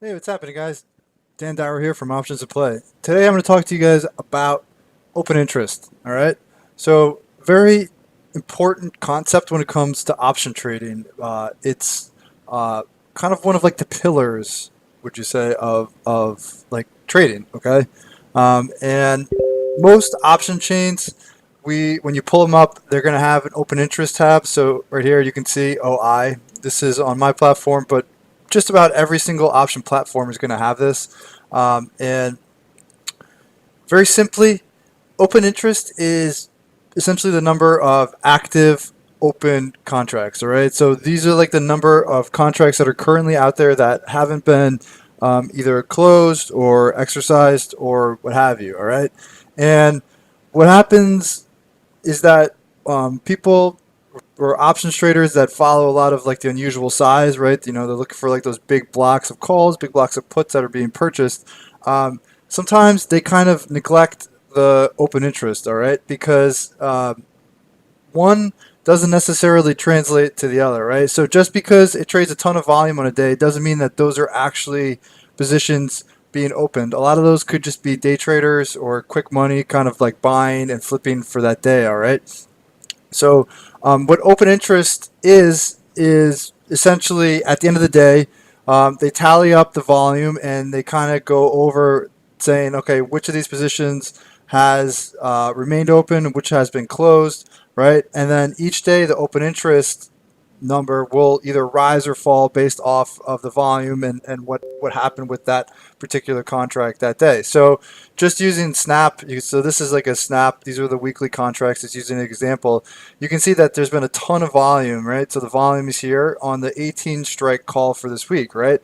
Hey, what's happening, guys? Dan Dyer here from Options to Play. Today I'm going to talk to you guys about open interest. All right. So, very important concept when it comes to option trading. It's kind of one of like the pillars, would you say, of like trading. Okay. And most option chains, when you pull them up, they're going to have an open interest tab. So right here you can see OI. This is on my platform, but just about every single option platform is going to have this. And very simply, open interest is essentially the number of active open contracts. All right. So these are like the number of contracts that are currently out there that haven't been either closed or exercised or what have you. All right. And what happens is that people or options traders that follow a lot of like the unusual size, right? You know, they're looking for like those big blocks of calls, big blocks of puts that are being purchased. Sometimes they kind of neglect the open interest, all right, because one doesn't necessarily translate to the other, right? So just because it trades a ton of volume on a day doesn't mean that those are actually positions being opened. A lot of those could just be day traders or quick money, kind of like buying and flipping for that day, all right? So, what open interest is essentially at the end of the day, they tally up the volume and they kind of go over saying, okay, which of these positions has remained open, which has been closed, right? And then each day, the open interest number will either rise or fall based off of the volume and what happened with that particular contract that day. So just using Snap, so this is like a Snap, these are the weekly contracts, it's using an example. You can see that there's been a ton of volume, right? So the volume is here on the 18 strike call for this week, right?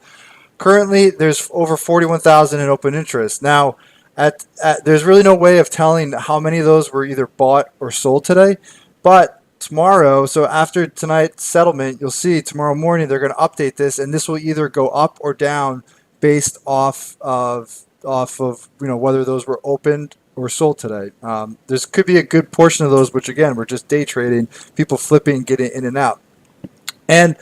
Currently, there's over 41,000 in open interest. Now, there's really no way of telling how many of those were either bought or sold today, but tomorrow, so after tonight's settlement, you'll see tomorrow morning they're going to update this, and this will either go up or down based off of whether those were opened or sold today. There's could be a good portion of those, which again, we're just day trading, people flipping, getting in and out, and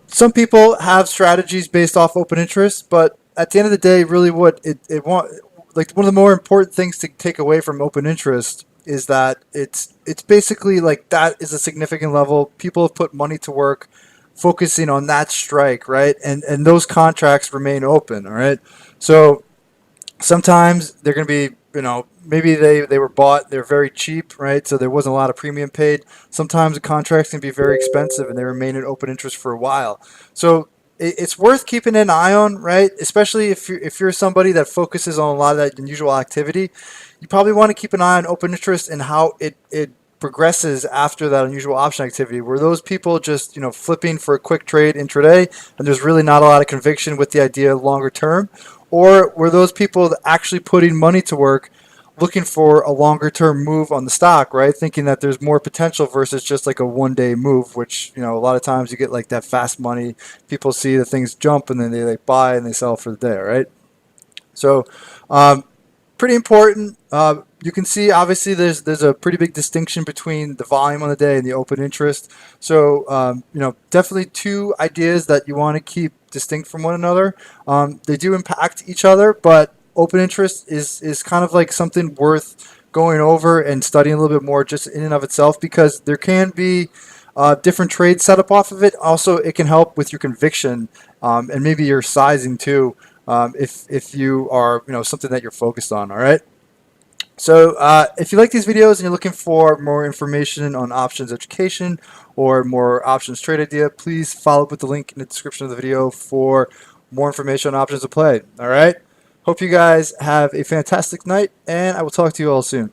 some people have strategies based off open interest, but at the end of the day, really what it want like one of the more important things to take away from open interest is that it's basically like that is a significant level. People have put money to work focusing on that strike, right? And those contracts remain open, all right? So sometimes they're going to be, maybe they were bought, they're very cheap, right? So there wasn't a lot of premium paid. Sometimes the contracts can be very expensive and they remain in open interest for a while. So it's worth keeping an eye on, right? Especially if you're somebody that focuses on a lot of that unusual activity, you probably want to keep an eye on open interest and how it progresses after that unusual option activity. Were those people just flipping for a quick trade intraday, and there's really not a lot of conviction with the idea longer term, or were those people actually putting money to work, looking for a longer term move on the stock, right? Thinking that there's more potential versus just like a 1 day move, which a lot of times you get like that fast money. People see the things jump and then they like buy and they sell for the day, right? So pretty important. You can see obviously there's a pretty big distinction between the volume on the day and the open interest. So definitely two ideas that you want to keep distinct from one another. They do impact each other, but open interest is kind of like something worth going over and studying a little bit more just in and of itself, because there can be different trades set up off of it. Also, it can help with your conviction and maybe your sizing too, if you are something that you're focused on. All right. So if you like these videos and you're looking for more information on options education or more options trade idea, please follow up with the link in the description of the video for more information on options to play. All right. Hope you guys have a fantastic night, and I will talk to you all soon.